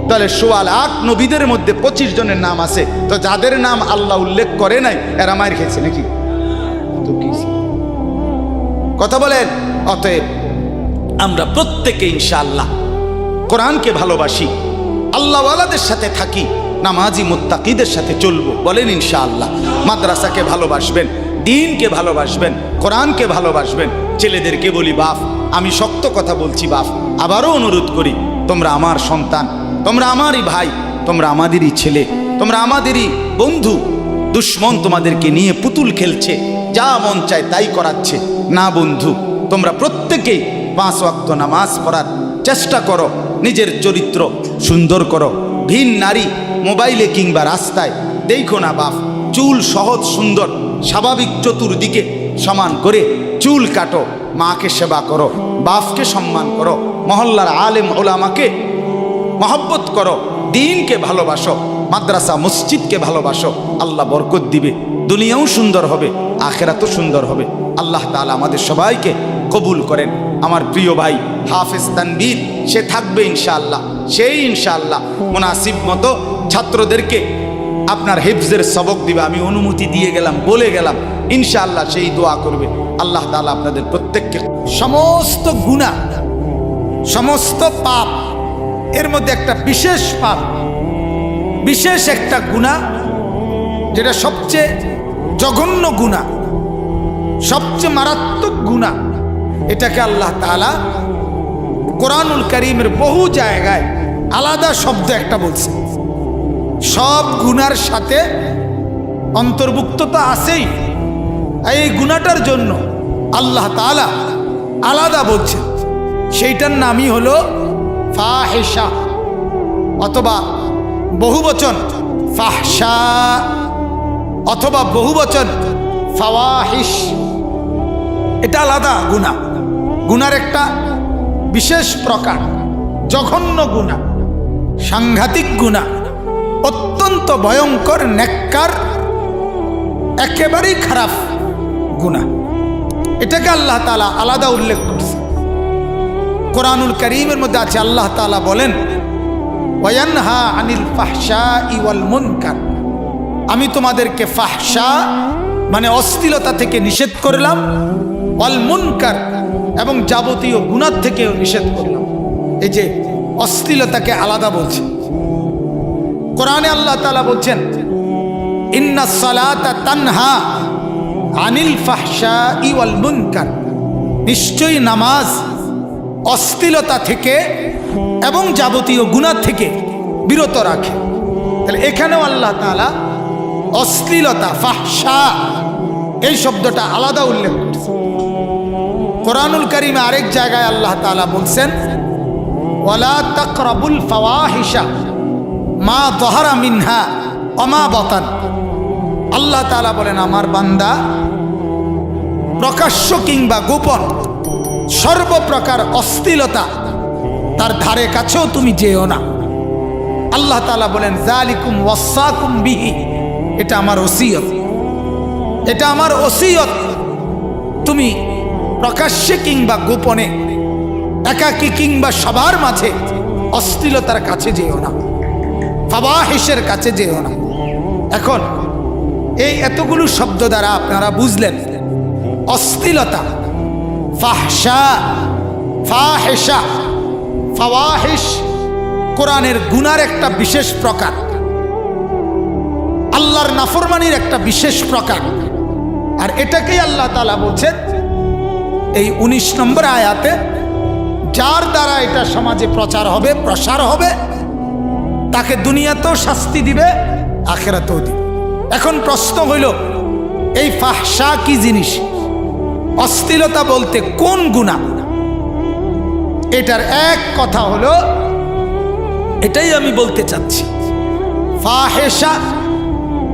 তাহলে 1.25 লাখ নবীদের মধ্যে 25 জনের নাম আছে। তো যাদের নাম আল্লাহ উল্লেখ করে নাই এরা মার খেয়েছে নাকি? তো কি কথা বলেন? অতএব আমরা প্রত্যেকে ইনশাআল্লাহ কোরআনকে ভালোবাসি, আল্লাহওয়ালাদের সাথে থাকি, নামাজি মুত্তাকিদের সাথে চলবো। বলেন ইনশাআল্লাহ। মাদ্রাসাকে ভালোবাসবেন, দ্বীনকে ভালোবাসবেন, কোরআনকে ভালোবাসবেন। ছেলেদেরকে বলি, বাপ আমি শক্ত কথা বলছি, বাপ আবারও অনুরোধ করি, তোমরা আমার সন্তান, তোমরা আমারই ভাই, তোমরা আমাদেরই ছেলে, তোমরা আমাদেরই বন্ধু। দুশ্মন তোমাদেরকে নিয়ে পুতুল খেলছে, যা মন চায় তাই করাচ্ছে। না বন্ধু, তোমরা প্রত্যেকেই 5 ওয়াক্ত নামাজ পড়ার চেষ্টা করো, নিজের চরিত্র সুন্দর করো। ভিন নারী মোবাইলে কিংবা রাস্তায় দেখো না বাপ। চুল সহজ সুন্দর স্বাভাবিক চতুর্দিকে সমান করে চুল কাটো, মাকে সেবা করো, বাপকে সম্মান করো, মহল্লার আলেম ওলামাকে মহব্বত করো, দ্বীনকে ভালোবাসো, মাদ্রাসা মসজিদকে ভালোবাসো। আল্লাহ বরকত দিবে, দুনিয়াও সুন্দর হবে, আখেরাতও সুন্দর হবে। আল্লাহ তাআলা আমাদের সবাইকে কবুল করেন। আমার প্রিয় ভাই হাফেজ তানভীর, সে থাকবে ইনশাআল্লাহ। সেই ইনশাআল্লাহ মুনাসিব মতো ছাত্রদেরকে আপনার হিফজের সবক দিবে। আমি অনুমতি দিয়ে গেলাম, বলে গেলাম, ইনশাআল্লাহ সেই দোয়া করবে। আল্লাহ তাআলা আপনাদের প্রত্যেককে সমস্ত গুনাহ, সমস্ত পাপ, এর মধ্যে একটা বিশেষ পাপ, বিশেষ একটা গুনাহ, যেটা সবচেয়ে জঘন্য গুনাহ, সবচেয়ে মারাত্মক গুনাহ, এটাকে আল্লাহ তাআলা কোরআনুল কারীমের বহু জায়গায় আলাদা শব্দ একটা বলছে। সব গুনার সাথে অন্তর্ভুক্ত তো আছেই, এই গুনাহটার জন্য আল্লাহ তাআলা আলাদা বলছে। সেইটার নামই হলো ফাহিশা, অথবা বহুবচন ফাহশা, অথবা বহুবচন ফাওয়াহিশ। এটা আলাদা গুনাহ, গুনার একটা বিশেষ প্রকার, জঘন্য গুনাহ, সাংঘাতিক গুনাহ, অত্যন্ত ভয়ঙ্কর, নেককার, একেবারেই খারাপ গুনাহ। এটাকে আল্লাহ তাআলা আলাদা উল্লেখ করছে। কোরআনুল কারীমের মধ্যে আছে, আল্লাহ তাআলা বলেন, ওয়ায়ানহা আনিল ফাহশাই ওয়াল মুনকার। আমি তোমাদেরকে ফাহশা মানে অশ্লীলতা থেকে নিষেধ করলাম, ওয়াল মুনকার এবং যাবতীয় গুনাহ থেকেও নিষেধ করলাম। এই যে অশ্লীলতাকে আলাদা বলছে কোরআনে। আল্লাহ তাআলা বলছেন, ইন্নাস সালাতা তানহা আনিল ফাহশাই ওয়াল মুনকার। নিশ্চয়ই নামাজ অশ্লীলতা থেকে এবং যাবতীয় গুনাহ থেকে বিরত রাখে। তাহলে এখানেও আল্লাহ তাআলা অশ্লীলতা, ফাহশা, এই শব্দটা আলাদা উল্লেখ করছে। কোরআনুল কারীমে আরেক জায়গায় আল্লাহ তাআলা বলছেন, ওয়ালা তাকরাবুল ফাওয়াহিশা মা যাহারা মিনহা ওয়া মা বাতান। আল্লাহ তাআলা বলেন, আমার বান্দা প্রকাশ্য কিংবা গোপন সর্বপ্রকার অশ্লীলতা তার ধারে কাছেও তুমি যেও না। আল্লাহ তাআলা বলেন, যালিকুম ওয়াসাকুম বিহি, এটা আমার ওসিয়ত, এটা আমার ওসিয়ত। তুমি প্রকাশ্যে কিংবা গোপনে, একাকী কিংবা সবার মাঝে অশ্লীলতার কাছে যেও না, ফাওয়াহিশের কাছে যেও না। এখন এই এতগুলো শব্দ দ্বারা আপনারা বুঝলেন অশ্লীলতা, ফাহশা, ফাহিশা, ফাওয়াহিশ কোরআনের গুনার একটা বিশেষ প্রকার, আল্লাহর নাফরমানির একটা বিশেষ প্রকার। আর এটাকেই আল্লাহ তাআলা বলছেন এই 19 নম্বর আয়াতে, যার দ্বারা এটা সমাজে প্রচার হবে, প্রসার হবে, তাকে দুনিয়াতেও শাস্তি দিবে, আখিরাতেও দিবে। এখন প্রশ্ন হইল, এই ফাহশা কি জিনিস? অশ্লীলতা বলতে কোন গুনাহ? এটার এক কথা হলো, এটাই আমি বলতে চাচ্ছি, ফাহিশা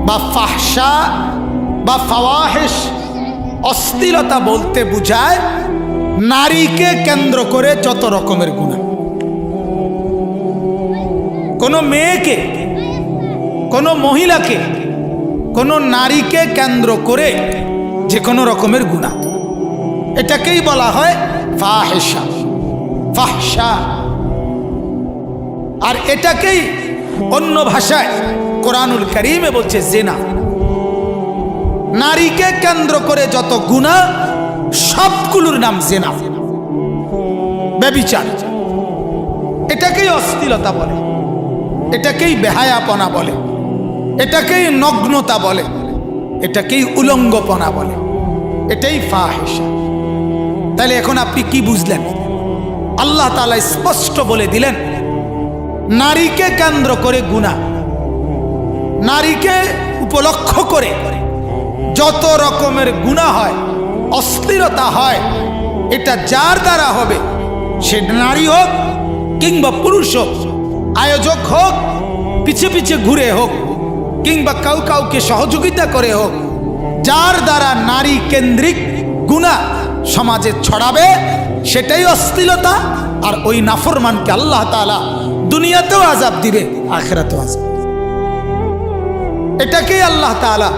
বা ফাহশা বা ফাওয়াহিশ, অশ্লীলতা বলতে বোঝায় নারীকে কেন্দ্র করে যত রকমের গুনাহ। কোনো মেয়েকে, কোনো মহিলাকে, কোনো নারীকে কেন্দ্র করে যে কোনো রকমের গুনাহ, এটাকেই বলা হয় ফাহিশা, ফাহশা। আর এটাকেই অন্য ভাষায় কোরআনুল কারীমে বলছে জিনা। নারীকে কেন্দ্র করে যত গুনাহ সবগুলোর নাম জিনা, ব্যভিচার। এটাকেই অশ্লীলতা বলে, এটাকেই বেহায়াপনা বলে, এটাকেই নগ্নতা বলে, এটাকেই উলঙ্গপনা বলে, এটাই ফাহিশা। তাহলে এখন আপনি কি বুঝলেন? আল্লাহ তাআলা স্পষ্ট বলে দিলেন নারীকে কেন্দ্র করে গুনাহ, নারীকে উপলক্ষ করে যত রকমের গুনাহ হয়, অশ্লীলতা হয়, এটা যার দ্বারা হবে, সে নারী হোক কিংবা পুরুষ হোক, আয়োজক হোক, পিছে পিছে ঘুরে হোক, কিংবা কাউকে সহযোগিতা করে হোক, যার দ্বারা নারী কেন্দ্রিক গুনাহ সমাজে ছড়াবে সেটাই অশ্লীলতা। আর ওই নাফরমানকে আল্লাহ তাআলা দুনিয়াতেও আযাব দিবে, আখিরাতেও আযাব। এটাকেই আল্লাহ তাআলা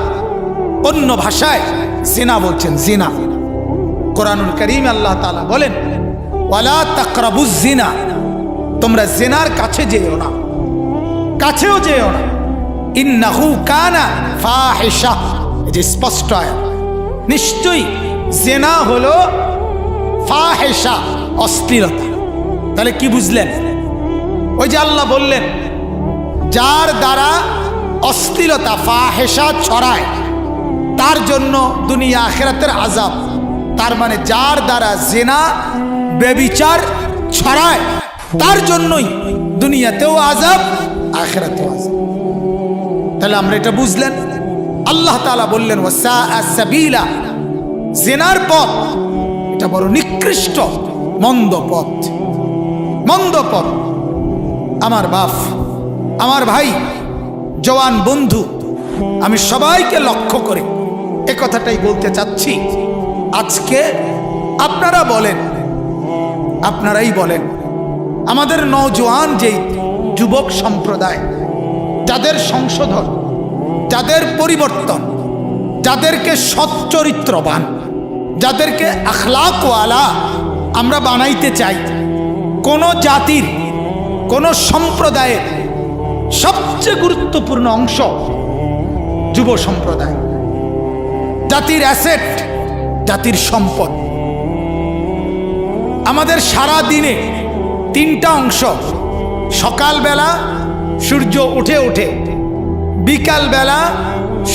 অন্য ভাষায় জিনা বলছেন, জিনা। কোরআনুল কারীমে আল্লাহ তাআলা বলেন ওয়ালা তাকরাবুজ জিনা, তোমরা জিনার কাছে যেও না, কাছেও যেও না। ইন্নাহু কানা ফাহিশা, এই যে স্পষ্ট আয়াত, নিশ্চয়ই জিনা হলো ফাহিশা, অশ্লীলতা। তাহলে কি বুঝলেন? ওই যে আল্লাহ বললেন যার দ্বারা অশ্লীলতা ফাহিশা ছড়ায় তার জন্য দুনিয়া আখিরাতের আযাব। তার মানে যার দ্বারা জিনা ব্যভিচার ছড়ায় তার জন্যই দুনিয়াতেও আযাব, আখিরাতেও আযাব। তাহলে আমরা এটা বুঝলেন। আল্লাহ তাআলা বললেন ওয়াসাআ সাবিলা, জিনার পথ এটা বড় নিকৃষ্ট, মন্দ পথ, মন্দ পথ। আমার বাপ, আমার ভাই, জওয়ান বন্ধু, আমি সবাইকে লক্ষ্য করে এ কথাটাই বলতে চাচ্ছি। আজকে আপনারা বলেন, আপনারাই বলেন, আমাদের নওজোয়ান যেই যুবক সম্প্রদায়, যাদের সংশোধন, যাদের পরিবর্তন, যাদেরকে সচ্চরিত্রবান, যাদেরকে আখলাকওয়ালা আমরা বানাইতে চাই, কোন জাতির, কোন সম্প্রদায়ের সবচেয়ে গুরুত্বপূর্ণ অংশ যুব সম্প্রদায়। জাতির অ্যাসেট, জাতির সম্পদ। আমাদের সারা দিনে তিনটা অংশ, সকালবেলা সূর্য উঠে উঠে, বিকালবেলা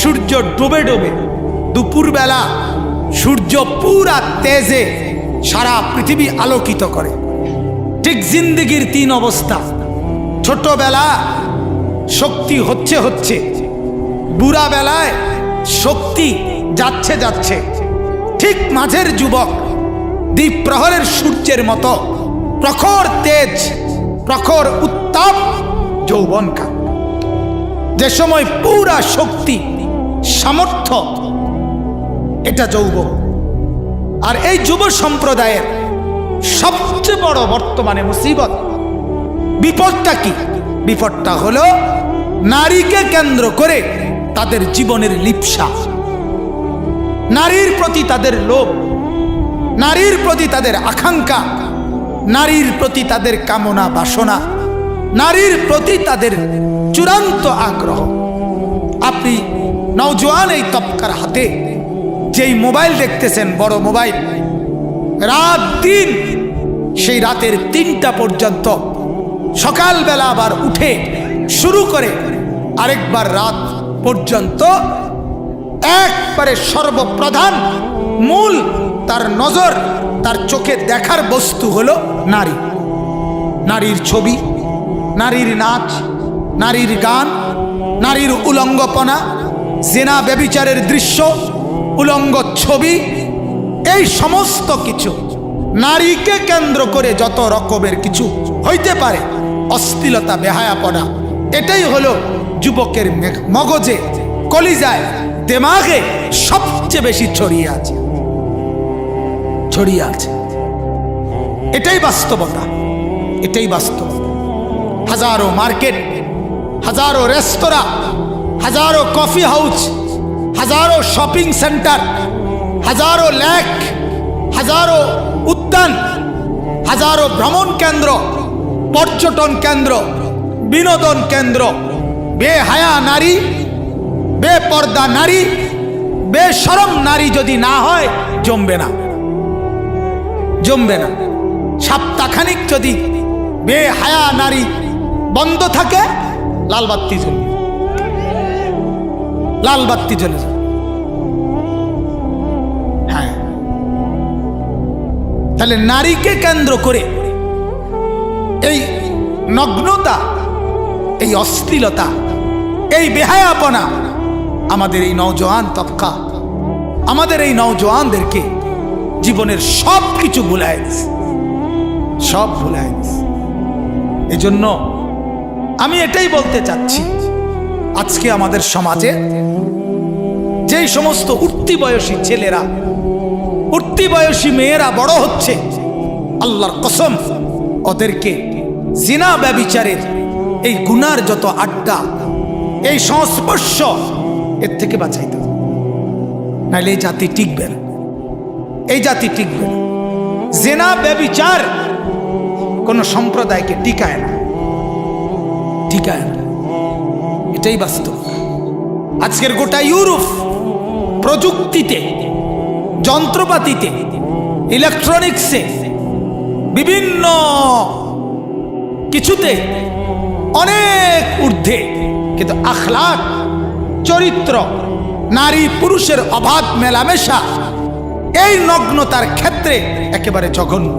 সূর্য ডুবে ডুবে, দুপুরবেলা সূর্য পুরা তেজে সারা পৃথিবী আলোকিত করে। ঠিক জিন্দেগির তিন অবস্থা। ছোটবেলা শক্তি হচ্ছে হচ্ছে, বুড়া বেলায় শক্তি যাচ্ছে যাচ্ছে, ঠিক মাঝের যুবক দ্বীপ প্রহরের সূর্যের মতো প্রখর তেজ, প্রখর উত্তাপ যৌবনকাল, যে সময় পুরা শক্তি সামর্থ্য, এটা যৌবন। আর এই যুব সম্প্রদায়ের সবচেয়ে বড় বর্তমানে মুসিবত, বিপদটা কি? বিপদটা হলো নারীকে কেন্দ্র করে তাদের জীবনের লিপ্সা, নারীর প্রতি তাদের লোভ, নারীর প্রতি তাদের আকাঙ্ক্ষা, নারীর প্রতি তাদের কামনা বাসনা, নারীর প্রতি তাদের চূড়ান্ত আগ্রহ। আপনি নওজোয়ান এই তবকার হাতে যেই মোবাইল দেখতেছেন, বড় মোবাইল, রাত দিন সেই রাতের 3টা পর্যন্ত, সকালবেলা আবার উঠে শুরু করে আরেকবার রাত পর্যন্ত একবারে সর্বপ্রধান মূল তার নজর, তার চোখে দেখার বস্তু হলো নারী, নারীর ছবি, নারীর নাচ, নারীর গান, নারীর উলঙ্গপনা, জিনা ব্যভিচারের দৃশ্য, উলঙ্গ ছবি, এই সমস্ত কিছু নারীকে কেন্দ্র করে যত রকমের কিছু হইতে পারে, অশ্লীলতা, বেহায়াপনা, এটাই হলো যুবকের মগজে, কলিজায়, দেমাগে সবচেয়ে বেশি ছড়িয়ে আছে, ছড়িয়ে আছে। এটাই বাস্তবতা, এটাই বাস্তবতা। হাজারো মার্কেট, হাজারো রেস্তোরাঁ, হাজারো কফি হাউস, হাজারো শপিং সেন্টার, হাজারো লেক, হাজারো উদ্যান, হাজারো ভ্রমণ কেন্দ্র, পর্যটন কেন্দ্র, বিনোদন কেন্দ্র, বেহায়া নারী, বেপর্দা নারী, বেশরম নারী যদি না হয় জমবে না, জমবে না। সপ্তাহখানিক যদি বেহায়া নারী বন্ধ থাকে, লাল বাত্তি জ্বলবে, লাল বাত্তি জ্বলে যাবে। হ্যাঁ, তাহলে নারীকে কেন্দ্র করে এই নগ্নতা, এই অশ্লীলতা, এই বেহায়াপনা আমাদের এই নওজোয়ান তবকা, আমাদের এই নওজোয়ানদেরকে জীবনের সব কিছু ভুলায় দিছে, সব ভুলায় দিছে। এই জন্য আমি এটাই বলতে চাচ্ছি, আজকে আমাদের সমাজে যেই সমস্ত উঠতি বয়সী ছেলেরা, উঠতি বয়সী মেয়েরা বড় হচ্ছে, আল্লাহর কসম ওদেরকে জিনা ব্যভিচারের এই গুনার যত আড্ডা, এই সংস্পর্শ, এর থেকে বাঁচাইতে হবে, নাহলে এই জাতি টিকবে না, এই জাতি টিকবে না। জিনা ব্যভিচার কোন সম্প্রদায়কে টিকায় না, টিকায় না, এটাই বাস্তব। আজকের গোটা ইউরোপ প্রযুক্তিতে, যন্ত্রপাতিতে, ইলেকট্রনিক্সে, বিভিন্ন কিছুতে অনেক ঊর্ধ্বে, কিন্তু আখলাক, চরিত্র, নারী পুরুষের অবাধ মেলামেশা, এই নগ্নতার ক্ষেত্রে একেবারে জঘন্য।